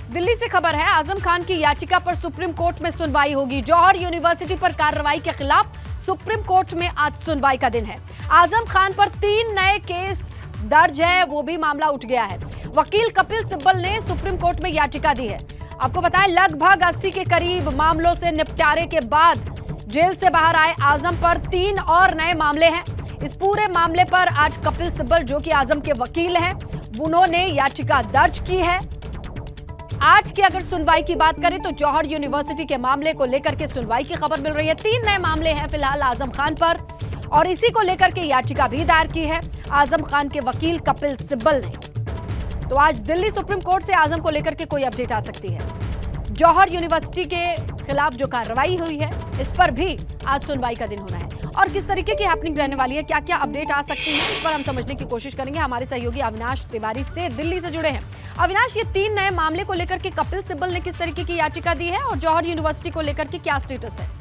दिल्ली से खबर है, आजम खान की याचिका पर सुप्रीम कोर्ट में सुनवाई होगी। जौहर यूनिवर्सिटी पर कार्रवाई के खिलाफ सुप्रीम कोर्ट में आज सुनवाई का दिन है। आजम खान पर 3 नए केस दर्ज है, वो भी मामला उठ गया है। वकील कपिल सिब्बल ने सुप्रीम कोर्ट में याचिका दी है। आपको बताएं, लगभग 80 के करीब मामलों से निपटारे के बाद जेल से बाहर आए आजम पर 3 और नए मामले हैं। इस पूरे मामले पर आज कपिल सिब्बल, जो कि आजम के वकील हैं, उन्होंने याचिका दर्ज की है। आज की अगर सुनवाई की बात करें तो जौहर यूनिवर्सिटी के मामले को लेकर के सुनवाई की खबर मिल रही है। 3 नए मामले हैं फिलहाल आजम खान पर, और इसी को लेकर के याचिका भी दायर की है आजम खान के वकील कपिल सिब्बल ने। तो आज दिल्ली सुप्रीम कोर्ट से आजम को लेकर के कोई अपडेट आ सकती है। जौहर यूनिवर्सिटी के खिलाफ जो कार्रवाई हुई है, इस पर भी आज सुनवाई का दिन होना है, और किस तरीके की हैपनिंग रहने वाली है, क्या क्या अपडेट आ सकती है, इस पर हम समझने की कोशिश करेंगे। हमारे सहयोगी अविनाश तिवारी से दिल्ली से जुड़े हैं। अविनाश, ये 3 नए मामले को लेकर के कपिल सिब्बल ने किस तरीके की याचिका दी है, और जौहर यूनिवर्सिटी को लेकर के क्या स्टेटस है?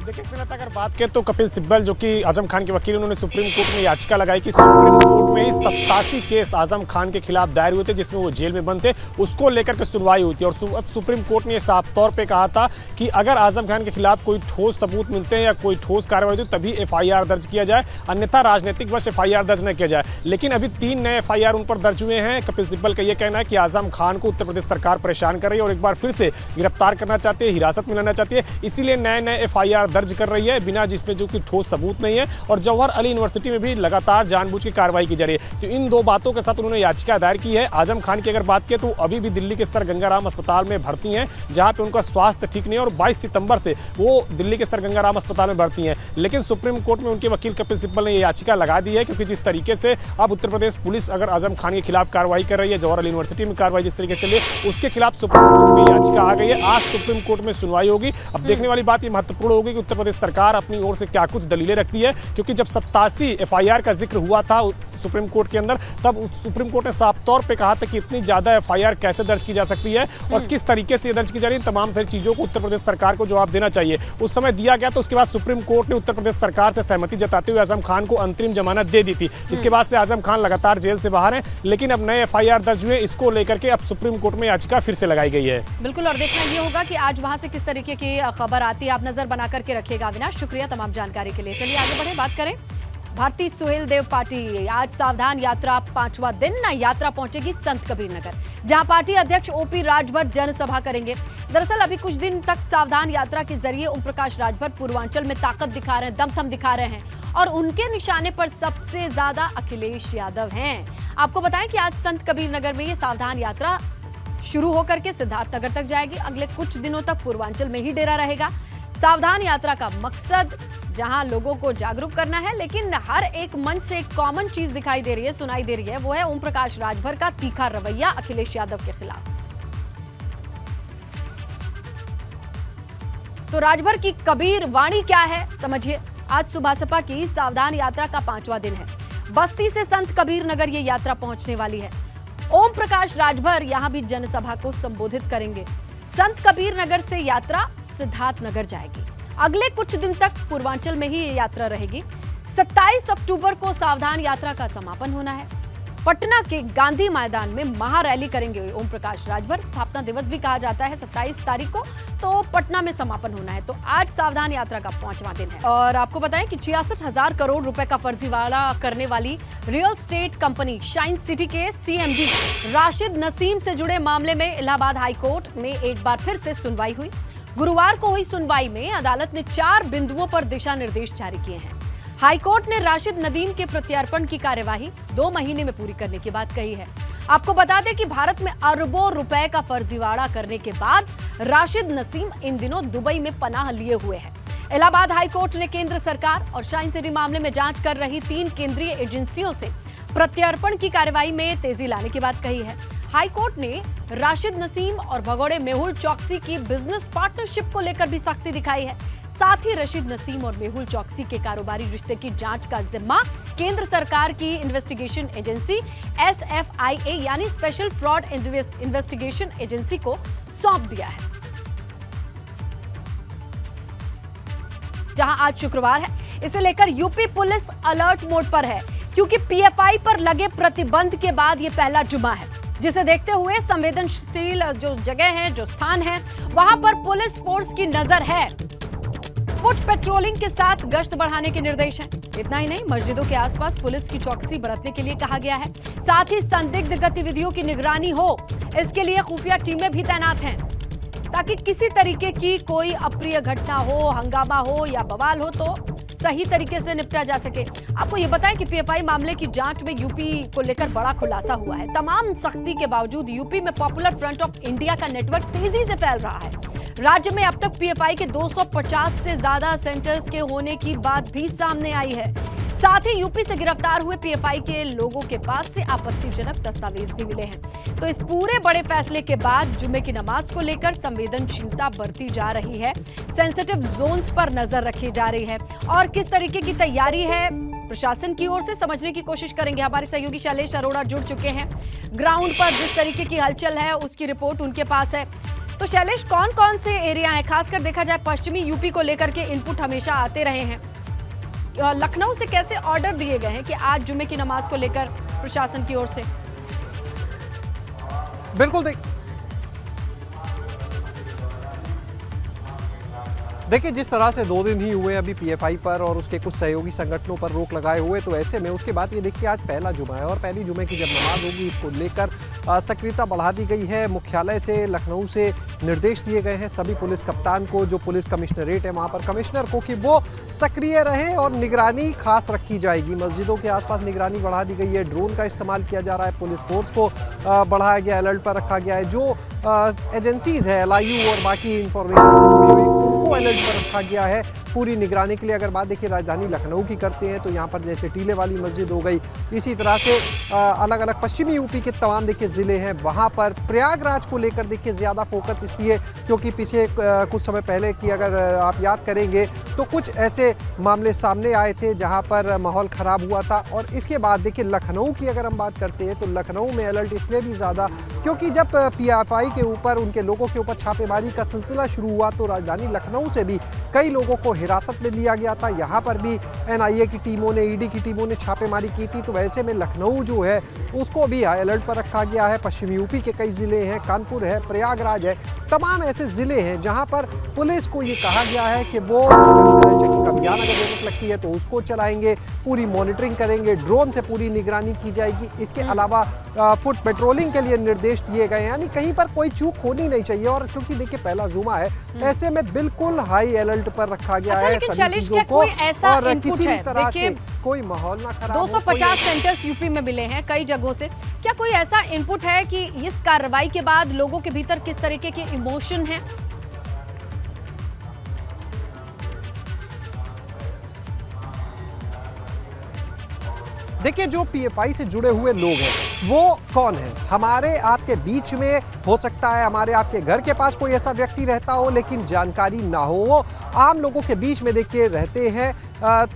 देखिए फिलहाल अगर बात करें तो कपिल सिब्बल, जो कि आजम खान के वकील, उन्होंने सुप्रीम कोर्ट में याचिका लगाई कि सुप्रीम कोर्ट में 87 केस आजम खान के खिलाफ दायर हुए थे जिसमें वो जेल में बंद थे, उसको लेकर के सुनवाई हुई थी। और सुप्रीम कोर्ट ने साफ तौर पे कहा था कि अगर आजम खान के खिलाफ कोई ठोस सबूत मिलते हैं या कोई ठोस कार्रवाई होती है तभी FIR दर्ज किया जाए, अन्यथा राजनीतिक वश FIR दर्ज न किया जाए। लेकिन अभी 3 नए FIR उन पर दर्ज हुए हैं। कपिल सिब्बल का यह कहना है कि आजम खान को उत्तर प्रदेश सरकार परेशान कर रही है और एक बार फिर से गिरफ्तार करना चाहती है, हिरासत में लेना चाहती है, इसीलिए नए FIR दर्ज कर रही है बिना जिसमें जो कि ठोस सबूत नहीं है। और जौहर अली यूनिवर्सिटी में भी लगातार जानबूझ के कार्रवाई की जा रही है। तो इन 2 बातों के साथ उन्होंने याचिका दायर की है। आजम खान की अगर बात करें तो अभी भी दिल्ली के सर गंगाराम अस्पताल में भर्ती हैं, जहां पे उनका स्वास्थ्य ठीक नहीं है, और 22 सितंबर से वो दिल्ली के सर गंगाराम अस्पताल में भर्ती हैं। लेकिन सुप्रीम कोर्ट में उनके वकील कपिल सिब्बल ने ये याचिका लगा दी है, क्योंकि जिस तरीके से अब उत्तर प्रदेश पुलिस अगर आजम खान के खिलाफ कार्रवाई कर रही है, जौहर अली यूनिवर्सिटी में कार्रवाई जिस तरीके से चली है, उसके खिलाफ सुप्रीम कोर्ट में याचिका आ गई है। आज सुप्रीम कोर्ट में सुनवाई होगी। अब देखने वाली बात ये महत्वपूर्ण होगी कि उत्तर प्रदेश सरकार अपनी ओर से क्या कुछ दलीलें रखती है, क्योंकि जब 87 FIR का जिक्र हुआ था सुप्रीम कोर्ट के अंदर, तब सुप्रीम कोर्ट ने साफ तौर पे कहा था कि इतनी ज्यादा FIR कैसे दर्ज की जा सकती है और किस तरीके से ये दर्ज की जा रही है। तमाम सारी चीजों को उत्तर प्रदेश सरकार को जवाब देना चाहिए। उस समय दिया गया, तो उसके बाद सुप्रीम कोर्ट ने उत्तर प्रदेश सरकार से सहमति जताते हुए आजम खान को अंतरिम जमानत दे दी थी, जिसके बाद से आजम खान लगातार जेल से बाहर हैं। लेकिन अब नए FIR दर्ज हुए, इसको लेकर के अब सुप्रीम कोर्ट में याचिका फिर से लगाई गई है। बिल्कुल, और देखना ये होगा कि आज वहां से किस तरीके की खबर आती है। आप नजर बना करके रखिएगा। अविनाश, शुक्रिया तमाम जानकारी के लिए। चलिए आगे बढ़े, बात करें भारती सुहेल देव पार्टी। आज सावधान यात्रा 5वां दिन। यात्रा पहुंचेगी संत कबीर नगर, जहां पार्टी अध्यक्ष OP राजभर जनसभा करेंगे। दरअसल अभी कुछ दिन तक सावधान यात्रा के जरिए ओम प्रकाश राजभर पूर्वांचल में ताकत दिखा रहे हैं, दमखम दिखा रहे हैं, और उनके निशाने पर सबसे ज्यादा अखिलेश यादव हैं। आपको बताएं कि आज संत कबीर नगर में ये सावधान यात्रा शुरू होकर के सिद्धार्थनगर तक जाएगी। अगले कुछ दिनों तक पूर्वांचल में ही डेरा रहेगा। सावधान यात्रा का मकसद जहां लोगों को जागरूक करना है, लेकिन हर एक मन से एक कॉमन चीज दिखाई दे रही है, सुनाई दे रही है, वो है ओम प्रकाश राजभर का तीखा रवैया अखिलेश यादव के खिलाफ। तो राजभर की कबीर वाणी क्या है, समझिए। आज सुबह सपा की सावधान यात्रा का 5वां दिन है। बस्ती से संत कबीर नगर ये यात्रा पहुंचने वाली है। ओम प्रकाश राजभर यहां भी जनसभा को संबोधित करेंगे। संत कबीर नगर से यात्रा सिद्धार्थनगर जाएगी। अगले कुछ दिन तक पूर्वांचल में ही ये यात्रा रहेगी। 27 अक्टूबर को सावधान यात्रा का समापन होना है। पटना के गांधी मैदान में महारैली करेंगे ओम प्रकाश राजभर। स्थापना दिवस भी कहा जाता है 27 तारीख को, तो पटना में समापन होना है। तो आज सावधान यात्रा का 5वां दिन है। और आपको बताएं कि 66,000 करोड़ रुपए का फर्जीवाड़ा करने वाली real estate company shine city के CMD राशिद नसीम से जुड़े मामले में इलाहाबाद हाई कोर्ट में एक बार फिर से सुनवाई हुई। गुरुवार को हुई सुनवाई में अदालत ने 4 बिंदुओं पर दिशा निर्देश जारी किए हैं। हाईकोर्ट ने राशिद नदीम के प्रत्यार्पण की कार्यवाही 2 महीने में पूरी करने की बात कही है। आपको बता दें कि भारत में अरबों रुपए का फर्जीवाड़ा करने के बाद राशिद नसीम इन दिनों दुबई में पनाह लिए हुए हैं। इलाहाबाद हाईकोर्ट ने केंद्र सरकार और शाइन सिटी मामले में जांच कर रही 3 केंद्रीय एजेंसियों से प्रत्यार्पण की कार्यवाही में तेजी लाने की बात कही है। हाईकोर्ट ने राशिद नसीम और भगोड़े मेहुल चौकसी की बिजनेस पार्टनरशिप को लेकर भी सख्ती दिखाई है। साथ ही राशिद नसीम और मेहुल चौकसी के कारोबारी रिश्ते की जांच का जिम्मा केंद्र सरकार की इन्वेस्टिगेशन एजेंसी SFIA यानी स्पेशल फ्रॉड इन्वेस्टिगेशन एजेंसी को सौंप दिया है। जहां आज शुक्रवार है, इसे लेकर यूपी पुलिस अलर्ट मोड पर है। क्योंकि पीएफआई पर लगे प्रतिबंध के बाद ये पहला जुमा है, जिसे देखते हुए संवेदनशील जो जगह है, जो स्थान है, वहां पर पुलिस फोर्स की नजर है। फुट पेट्रोलिंग के साथ गश्त बढ़ाने के निर्देश हैं। इतना ही नहीं, मस्जिदों के आसपास पुलिस की चौकसी बरतने के लिए कहा गया है। साथ ही संदिग्ध गतिविधियों की निगरानी हो, इसके लिए खुफिया टीमें भी तैनात हैं, ताकि किसी तरीके की कोई अप्रिय घटना हो, हंगामा हो या बवाल हो तो सही तरीके से निपटा जा सके। आपको ये बताएं कि पीएफआई मामले की जांच में यूपी को लेकर बड़ा खुलासा हुआ है। तमाम सख्ती के बावजूद यूपी में पॉपुलर फ्रंट ऑफ इंडिया का नेटवर्क तेजी से फैल रहा है। राज्य में अब तक पीएफआई के 250 से ज्यादा सेंटर्स के होने की बात भी सामने आई है। साथ ही यूपी से गिरफ्तार हुए पीएफआई के लोगों के पास से आपत्तिजनक दस्तावेज भी मिले हैं। तो इस पूरे बड़े फैसले के बाद जुमे की नमाज को लेकर संवेदनशीलता बढ़ती जा रही है, सेंसिटिव जोन्स पर नजर रखी जा रही है और किस तरीके की तैयारी है प्रशासन की ओर से समझने की कोशिश करेंगे। हमारे सहयोगी शैलेश अरोड़ा जुड़ चुके हैं। ग्राउंड पर जिस तरीके की हलचल है उसकी रिपोर्ट उनके पास है। तो शैलेश, कौन कौन से एरिया हैं, खासकर देखा जाए पश्चिमी यूपी को लेकर के इनपुट हमेशा आते रहे हैं, लखनऊ से कैसे ऑर्डर दिए गए हैं कि आज जुमे की नमाज को लेकर प्रशासन की ओर से? बिल्कुल देखिए, जिस तरह से 2 दिन ही हुए अभी पीएफआई पर और उसके कुछ सहयोगी संगठनों पर रोक लगाए हुए, तो ऐसे में उसके बाद ये देखिए आज पहला जुमा है और पहली जुमे की जब नमाज होगी इसको लेकर सक्रियता बढ़ा दी गई है। मुख्यालय से, लखनऊ से निर्देश दिए गए हैं सभी पुलिस कप्तान को, जो पुलिस कमिश्नरेट है वहाँ पर कमिश्नर को, कि वो सक्रिय रहे और निगरानी खास रखी जाएगी। मस्जिदों के आसपास निगरानी बढ़ा दी गई है, ड्रोन का इस्तेमाल किया जा रहा है, पुलिस फोर्स को बढ़ाया गया, अलर्ट पर रखा गया है। जो एजेंसीज है LIU और बाकी इंफॉर्मेशन से जुड़ी हुई उनको अलर्ट पर रखा गया है पूरी निगरानी के लिए। अगर बात देखिए राजधानी लखनऊ की करते हैं तो यहाँ पर जैसे टीले वाली मस्जिद हो गई, इसी तरह से अलग अलग पश्चिमी यूपी के तमाम देखिए ज़िले हैं, वहाँ पर प्रयागराज को लेकर देखिए ज़्यादा फोकस इसलिए क्योंकि पीछे कुछ समय पहले की अगर आप याद करेंगे तो कुछ ऐसे मामले सामने आए थे जहाँ पर माहौल ख़राब हुआ था। और इसके बाद देखिए लखनऊ की अगर हम बात करते हैं तो लखनऊ में अलर्ट इसलिए भी ज़्यादा क्योंकि जब पीएफआई के ऊपर, उनके लोगों के ऊपर छापेमारी का सिलसिला शुरू हुआ तो राजधानी लखनऊ से भी कई लोगों को हिरासत में लिया गया था। यहाँ पर भी NIA की टीमों ने, ED की टीमों ने छापेमारी की थी। तो वैसे में लखनऊ जो है उसको भी हाई अलर्ट पर रखा गया है। पश्चिमी यूपी के कई ज़िले हैं, कानपुर है, प्रयागराज है, तमाम ऐसे ज़िले हैं जहाँ पर पुलिस को ये कहा गया है कि वो सघन चेकिंग अभियान अगर जरूरत लगती है तो उसको चलाएंगे, पूरी मॉनिटरिंग करेंगे, ड्रोन से पूरी निगरानी की जाएगी। इसके अलावा फुट पेट्रोलिंग के लिए निर्देश दिए गए हैं, यानी कहीं पर कोई चूक होनी नहीं चाहिए। और क्योंकि देखिए पहला जुमा है, ऐसे में बिल्कुल हाई अलर्ट पर रखा गया है सभी चीजों को और किसी भी तरह से कोई माहौल ना खराब हो। 250 सेंटर्स यूपी में मिले हैं कई जगहों से। क्या कोई ऐसा इनपुट है कि इस कार्रवाई के बाद लोगों के भीतर किस तरीके के इमोशन हैं? देखिए, जो पीएफआई से जुड़े हुए लोग हैं वो कौन है? हमारे आपके बीच में हो सकता है हमारे आपके घर के पास कोई ऐसा व्यक्ति रहता हो लेकिन जानकारी ना हो, वो आम लोगों के बीच में देखिए रहते हैं।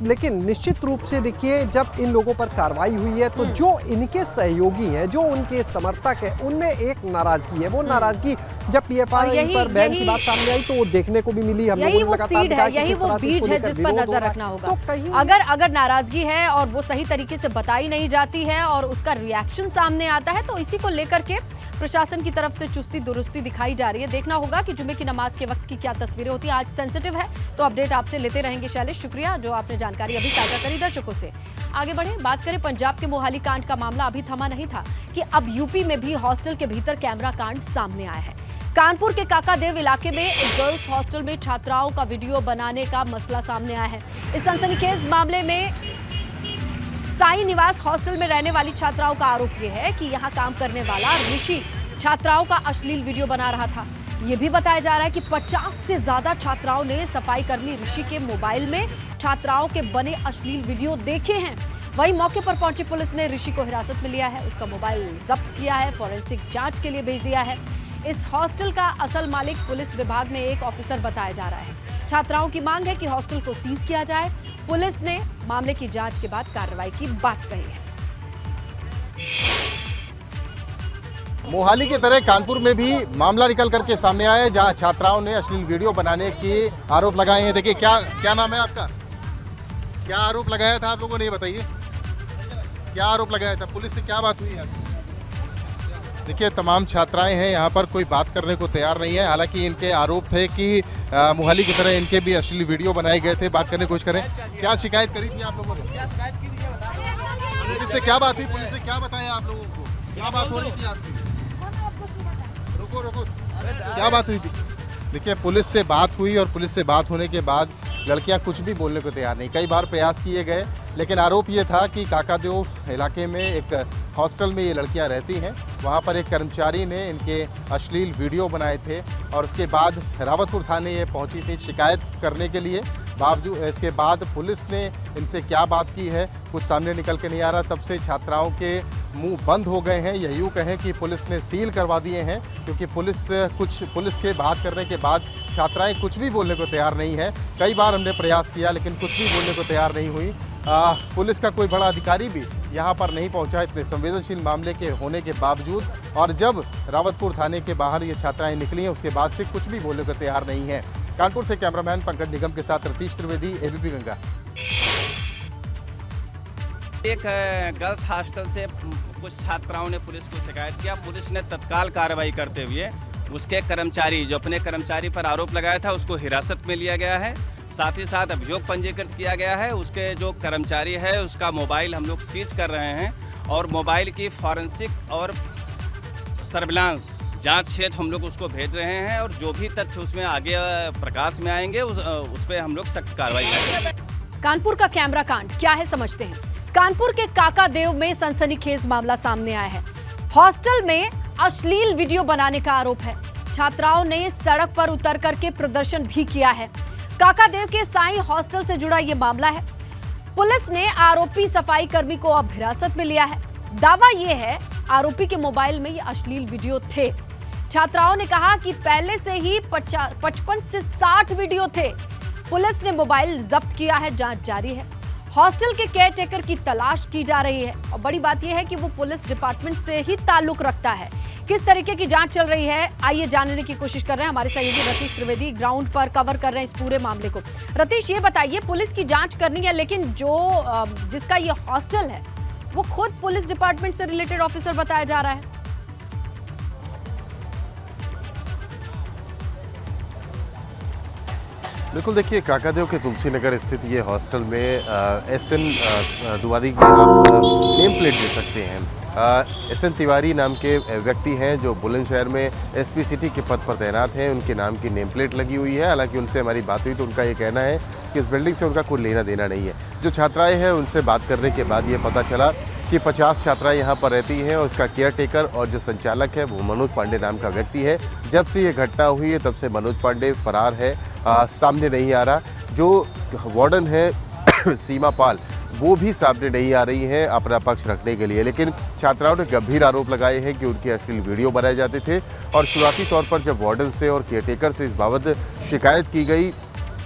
लेकिन निश्चित रूप से देखिए जब इन लोगों पर कार्रवाई हुई है तो जो इनके सहयोगी हैं, जो उनके समर्थक हैं, उनमें एक नाराजगी है। वो नाराजगी जब पीएफआई पर बैन की बात सामने आई तो वो देखने को भी मिली। हम लोगों ने लगातार देखा कि किस तरह से इसको लेकर विरोध हो रहा है। तो कहीं अगर नाराजगी है और वो सही तरीके से बताई नहीं जाती है और उसका रिएक्शन सामने आता है तो इसी को लेकर के प्रशासन की तरफ से चुस्ती दुरुस्ती दिखाई जा रही है। देखना होगा कि जुमे की नमाज के वक्त की क्या तस्वीरें होती हैं। आज सेंसिटिव है तो अपडेट आपसे लेते रहेंगे। शैलेश, शुक्रिया जो आपने जानकारी अभी साझा करी दर्शकों से। आगे बढ़े, बात करें पंजाब के मोहाली कांड का मामला अभी थमा नहीं था कि अब यूपी में भी हॉस्टल के भीतर कैमरा कांड सामने आया है। कानपुर के काकादेव इलाके में एक गर्ल्स हॉस्टल में छात्राओं का वीडियो बनाने का मसला सामने आया है। इस सनसनीखेज मामले में साई निवास हॉस्टल में रहने वाली छात्राओं का आरोप यह है कि यहां काम करने वाला ऋषि छात्राओं का अश्लील वीडियो बना रहा था। यह भी बताया जा रहा है कि 50 से ज्यादा छात्राओं ने सफाई कर्मी ऋषि के मोबाइल में छात्राओं के बने अश्लील वीडियो देखे हैं। वहीं मौके पर पहुंची पुलिस ने ऋषि को हिरासत में लिया है, उसका मोबाइल जब्त किया है, फॉरेंसिक जांच के लिए भेज दिया है। इस हॉस्टल का असल मालिक पुलिस विभाग में एक ऑफिसर बताया जा रहा है। छात्राओं की मांग है कि हॉस्टल को सीज किया जाए। पुलिस ने मामले की जांच के बाद कार्रवाई की बात कही है। मोहाली की तरह कानपुर में भी मामला निकल करके सामने आया है जहां छात्राओं ने अश्लील वीडियो बनाने के आरोप लगाए हैं। देखिए क्या नाम है आपका, क्या आरोप लगाया था आप लोगों ने, ये बताइए। क्या आरोप लगाया था? पुलिस से क्या बात हुई आपकी? देखिए, तमाम छात्राएं हैं यहाँ पर, कोई बात करने को तैयार नहीं है। हालांकि इनके आरोप थे कि मोहाली की तरह इनके भी अश्लील वीडियो बनाए गए थे। बात करने की कोशिश करें, क्या शिकायत करी थी आप लोगों ने? पुलिस से क्या बात हुई? पुलिस ने क्या बताया आप लोगों को? क्या बात हो रही थी आपकी? रुको, क्या बात हुई थी? देखिए, पुलिस से बात हुई और पुलिस से बात होने के बाद लड़कियां कुछ भी बोलने को तैयार नहीं। कई बार प्रयास किए गए, लेकिन आरोप ये था कि काकादेव इलाके में एक हॉस्टल में ये लड़कियां रहती हैं, वहाँ पर एक कर्मचारी ने इनके अश्लील वीडियो बनाए थे और उसके बाद रावतपुर थाने ये पहुंची थी शिकायत करने के लिए। बावजूद इसके बाद पुलिस ने इनसे क्या बात की है कुछ सामने निकल के नहीं आ रहा। तब से छात्राओं के मुंह बंद हो गए हैं, या यूँ कहें कि पुलिस ने सील करवा दिए हैं, क्योंकि पुलिस के बात करने के बाद छात्राएं कुछ भी बोलने को तैयार नहीं है। कई बार हमने प्रयास किया, लेकिन कुछ भी बोलने को तैयार नहीं हुई। पुलिस का कोई बड़ा अधिकारी भी यहाँ पर नहीं पहुँचा इतने संवेदनशील मामले के होने के बावजूद। और जब रावतपुर थाने के बाहर ये छात्राएं निकली हैं, उसके बाद से कुछ भी बोलने को तैयार नहीं है। कानपुर से कैमरामैन पंकज निगम के साथ रतीश त्रिवेदी, एबीपी गंगा। एक गर्ल्स हॉस्टल से कुछ छात्राओं ने पुलिस को शिकायत किया। पुलिस ने तत्काल कार्रवाई करते हुए उसके कर्मचारी, जो अपने कर्मचारी पर आरोप लगाया था, उसको हिरासत में लिया गया है। साथ ही साथ अभियोग पंजीकृत किया गया है। उसके जो कर्मचारी है उसका मोबाइल हम लोग सीज कर रहे हैं और मोबाइल की फॉरेंसिक और सर्विलांस जांच हेतु हम लोग उसको भेज रहे हैं, और जो भी तथ्य उसमें आगे प्रकाश में आएंगे उस पर हम लोग सख्त कार्रवाई करेंगे। कानपुर का कैमरा कांड क्या है समझते हैं। कानपुर के काकादेव में सनसनीखेज मामला सामने आया है। हॉस्टल में अश्लील वीडियो बनाने का आरोप है। छात्राओं ने सड़क पर उतर करके प्रदर्शन भी किया है। काकादेव के साईं हॉस्टल से जुड़ा यह मामला है। पुलिस ने आरोपी सफाई कर्मी को अब हिरासत में लिया है। दावा यह है आरोपी के मोबाइल में ये अश्लील वीडियो थे। छात्राओं ने कहा कि पहले से ही 55 से 60 वीडियो थे। पुलिस ने मोबाइल जब्त किया है, जांच जारी है। हॉस्टल के केयरटेकर की तलाश की जा रही है और बड़ी बात यह है कि वो पुलिस डिपार्टमेंट से ही ताल्लुक रखता है। किस तरीके की जांच चल रही है, आइए जानने की कोशिश कर रहे हैं। हमारे सहयोगी रतीश त्रिवेदी ग्राउंड पर कवर कर रहे हैं इस पूरे मामले को। रतीश, ये बताइए, पुलिस की जांच करनी है, लेकिन जिसका ये हॉस्टल है वो खुद पुलिस डिपार्टमेंट से रिलेटेड ऑफिसर बताया जा रहा है। बिल्कुल, देखिए, काकादेव के तुलसी नगर स्थित ये हॉस्टल में SN द्विवेदी की आप नेम प्लेट दे सकते हैं। SN तिवारी नाम के व्यक्ति हैं जो बुलंदशहर में SP सिटी के पद पर तैनात हैं। उनके नाम की नेम प्लेट लगी हुई है। हालांकि उनसे हमारी बात हुई तो उनका ये कहना है कि इस बिल्डिंग से उनका कोई लेना देना नहीं है। जो छात्राएं हैं उनसे बात करने के बाद ये पता चला कि 50 छात्राएं यहाँ पर रहती हैं और इसका केयरटेकर और जो संचालक है वो मनोज पांडे नाम का व्यक्ति है। जब से ये घटना हुई है तब से मनोज पांडे फरार है, सामने नहीं आ रहा। जो वार्डन है सीमा पाल, वो भी सामने नहीं आ रही हैं अपना पक्ष रखने के लिए। लेकिन छात्राओं ने गंभीर आरोप लगाए हैं कि उनके अश्लील वीडियो बनाए जाते थे। और शुरुआती तौर पर जब वार्डन से और केयरटेकर से इस बाबत शिकायत की गई,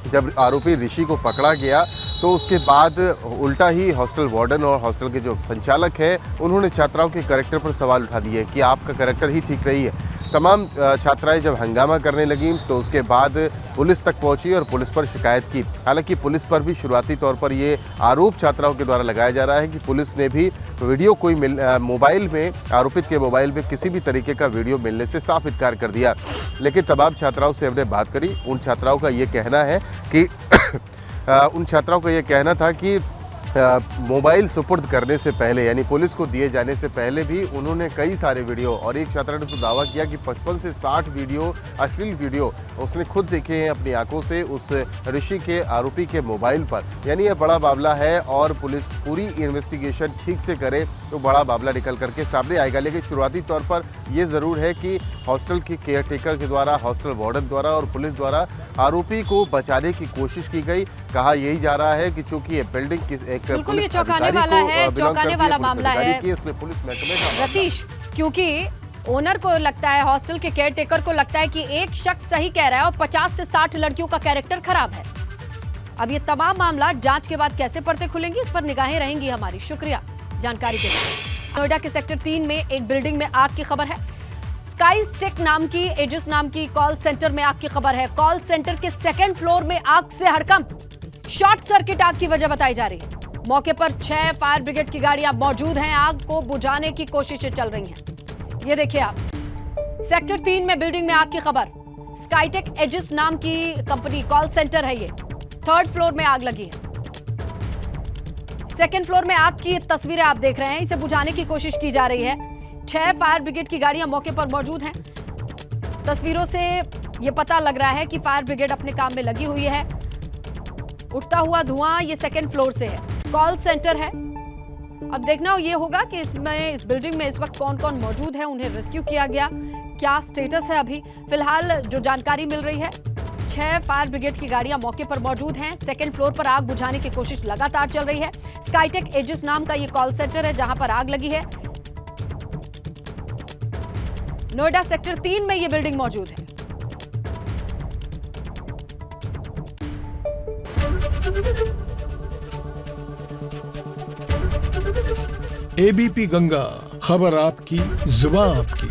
जब आरोपी ऋषि को पकड़ा गया, तो उसके बाद उल्टा ही हॉस्टल वार्डन और हॉस्टल के जो संचालक हैं उन्होंने छात्राओं के कैरेक्टर पर सवाल उठा दिए कि आपका कैरेक्टर ही ठीक नहीं है। तमाम छात्राएं जब हंगामा करने लगीं तो उसके बाद पुलिस तक पहुंची और पुलिस पर शिकायत की। हालांकि पुलिस पर भी शुरुआती तौर पर ये आरोप छात्राओं के द्वारा लगाया जा रहा है कि पुलिस ने भी वीडियो मोबाइल में, आरोपित के मोबाइल में किसी भी तरीके का वीडियो मिलने से साफ इनकार कर दिया। लेकिन तमाम छात्राओं से हमने बात करी, उन छात्राओं का ये कहना है कि उन छात्राओं का ये कहना था कि मोबाइल सुपुर्द करने से पहले, यानी पुलिस को दिए जाने से पहले भी उन्होंने कई सारे वीडियो, और एक छात्रा ने तो दावा किया कि 55 से 60 वीडियो, अश्लील वीडियो उसने खुद देखे हैं अपनी आंखों से उस ऋषि के, आरोपी के मोबाइल पर। यानी यह बड़ा मामला है और पुलिस पूरी इन्वेस्टिगेशन ठीक से करे तो बड़ा मामला निकल करके सामने आएगा। लेकिन शुरुआती तौर पर यह ज़रूर है कि हॉस्टल के केयरटेकर के द्वारा, हॉस्टल वार्डन द्वारा और पुलिस द्वारा आरोपी को बचाने की कोशिश की गई। कहा यही जा रहा है कि चूंकि ये बिल्डिंग बिल्कुल ये चौंकाने वाला है, चौंकाने वाला मामला है रतीश, क्योंकि ओनर को लगता है, हॉस्टल के केयरटेकर को लगता है कि एक शख्स सही कह रहा है और 50 से 60 लड़कियों का कैरेक्टर खराब है। अब ये तमाम मामला जांच के बाद कैसे पर्दे खुलेंगी, इस पर निगाहें रहेंगी हमारी। शुक्रिया जानकारी के लिए। नोएडा के सेक्टर 3 में एक बिल्डिंग में आग की खबर है। स्काईस्टेक नाम की, एजिस नाम की कॉल सेंटर में आग की खबर है। कॉल सेंटर के 2nd फ्लोर में आग से हड़कंप, शॉर्ट सर्किट आग की वजह बताई जा रही है। मौके पर 6 फायर ब्रिगेड की गाड़ियां मौजूद हैं। आग को बुझाने की कोशिशें चल रही हैं। ये देखिए आप, सेक्टर 3 में बिल्डिंग में आग की खबर। स्काईटेक एजिस नाम की कंपनी, कॉल सेंटर है ये। 3rd फ्लोर में आग लगी है। 2nd फ्लोर में आग की तस्वीरें आप देख रहे हैं। इसे बुझाने की कोशिश की जा रही है। 6 फायर ब्रिगेड की गाड़ियां मौके पर मौजूद हैं। तस्वीरों से यह पता लग रहा है कि फायर ब्रिगेड अपने काम में लगी हुई है। उठता हुआ धुआं ये 2nd फ्लोर से है। कॉल सेंटर है। अब देखना ये होगा कि इस बिल्डिंग में इस वक्त कौन कौन मौजूद है, उन्हें रेस्क्यू किया गया, क्या स्टेटस है अभी। फिलहाल जो जानकारी मिल रही है, 6 फायर ब्रिगेड की गाड़ियां मौके पर मौजूद हैं। 2nd फ्लोर पर आग बुझाने की कोशिश लगातार चल रही है। स्काईटेक एजिस नाम का ये कॉल सेंटर है जहां पर आग लगी है। नोएडा सेक्टर 3 में ये बिल्डिंग मौजूद है। एबीपी गंगा, खबर आपकी, जुबान आपकी।